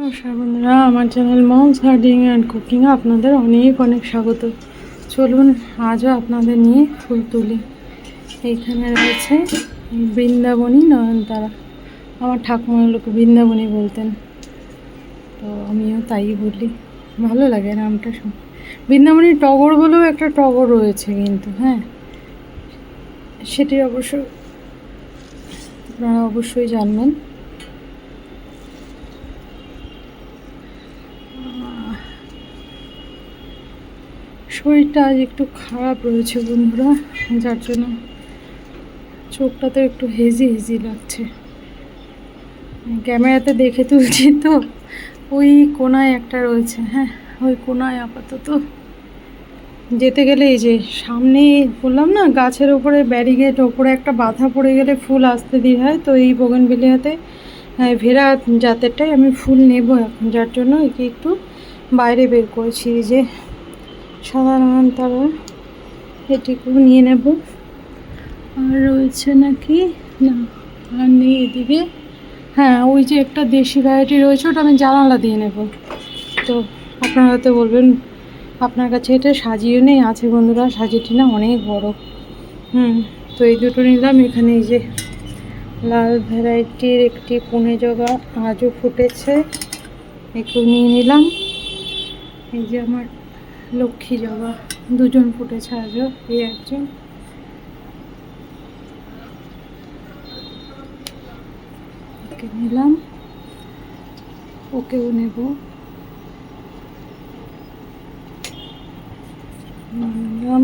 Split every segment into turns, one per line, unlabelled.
নমস্কার বন্ধুরা, আমার চ্যানেল মমস গার্ডেনিং অ্যান্ড কুকিংয়ে আপনাদের অনেক অনেক স্বাগত। চলুন আজও আপনাদের নিয়ে ফুল তুলি। এইখানে রয়েছে বৃন্দাবনী নয়নতারা। আমার ঠাকুমার লোক বৃন্দাবনী বলতেন, তো আমিও তাই বলি, ভালো লাগে নামটা শুনে। বৃন্দাবনী টগর বলেও একটা টগর রয়েছে কিন্তু, হ্যাঁ, সেটি আপনারা অবশ্যই জানবেন। শরীরটা আজ একটু খারাপ রয়েছে বন্ধুরা, যার জন্য চোখটাতে একটু হেজি লাগছে। ক্যামেরাতে দেখে তুলছি তো, ওই কোনায় একটা রয়েছে, হ্যাঁ ওই কোনায় আপাতত। যেতে গেলে এই যে সামনে বললাম না, গাছের ওপরে ব্যারিকেড, ওপরে একটা বাধা পড়ে গেলে ফুল আসতে দিয়ে হয়, তো এই বোগেনভিলিয়াতে ভেরা জাতেরটাই আমি ফুল নেব এখন, যার জন্য একে একটু বাইরে বের করেছি। যে সাধারণ তারা এটিকেও নিয়ে নেব। আর রয়েছে নাকি না, আর নেই এদিকে। হ্যাঁ, ওই যে একটা দেশি ভ্যারাইটি রয়েছে, ওটা আমি জানালা দিয়ে নেব। তো আপনারা হয়তো বলবেন আপনার কাছে এটা সাজিয়ে নেই। আছে বন্ধুরা, সাজিয়েটি না অনেক বড়। তো এই দুটো নিলাম। এখানে এই যে লাল ভ্যারাইটির একটি পুনে জবা আজও ফুটেছে, একটু নিয়ে নিলাম। এই যে আমার লক্ষ্মী জবা দুজন ফুটেছে আজও, এই একজন। ওকে নিলাম, ওকেও নেব। নিলাম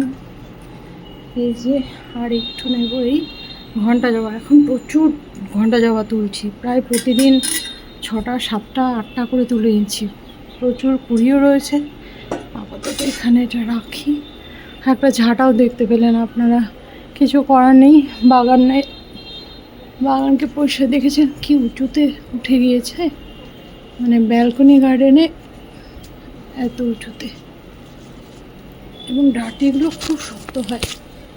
এই যে, আর একটু নেব এই ঘন্টা জবা। এখন প্রচুর ঘন্টা জবা তুলছি, প্রায় প্রতিদিন 6টা 7টা 8টা করে তুলে নিচ্ছি। প্রচুর কুড়িও রয়েছে। আপাতত এখানে এটা রাখি। একটা ঝাঁটাও দেখতে পেলেন আপনারা, কিছু করার নেই। বাগানকে পরিষ্কার দেখেছেন কি উঁচুতে উঠে গিয়েছে, মানে ব্যালকনি গার্ডেনে এত উঁচুতে, এবং ডাঁটিগুলো খুব শক্ত হয়।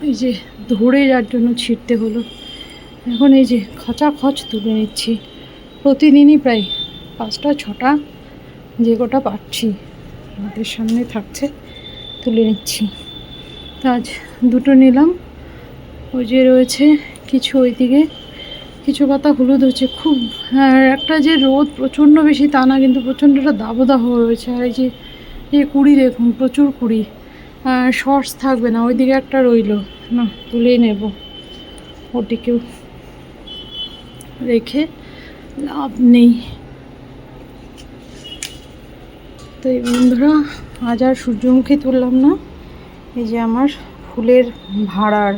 এই যে ধরে যার জন্য ছিঁড়তে হলো। এখন এই যে খচ তুলে নিচ্ছি প্রতিদিনই, প্রায় 5টা 6টা যে কটা পাচ্ছি আমাদের সামনে থাকছে তুলে নিচ্ছি। তো আজ দুটো নিলাম। ওই যে রয়েছে কিছু, ওইদিকে কিছু পাতা হলুদ হচ্ছে খুব। আর একটা যে রোদ প্রচণ্ড বেশি তা না, কিন্তু প্রচণ্ডটা দাবদাহ রয়েছে। আর এই কুড়ি দেখুন, প্রচুর কুড়ি। শর্টস থাকবে না, ওইদিকে একটা রইলো না, তুলেই নেব। ওটিকেও রেখে লাভ নেই। তো এই বন্ধুরা, আজ আর সূর্যমুখী তুললাম না। এই যে আমার ফুলের ভাড়ার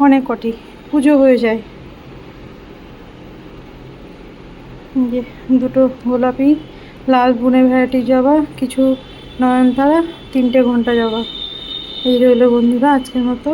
অনেক কটি পুজো হয়ে যায়। যে দুটো গোলাপি লাল বুনে ভ্যারাইটি জবা, কিছু নয়নতারা, 3টে ঘন্টা জবা। এই রইল বন্ধুরা আজকের মতো।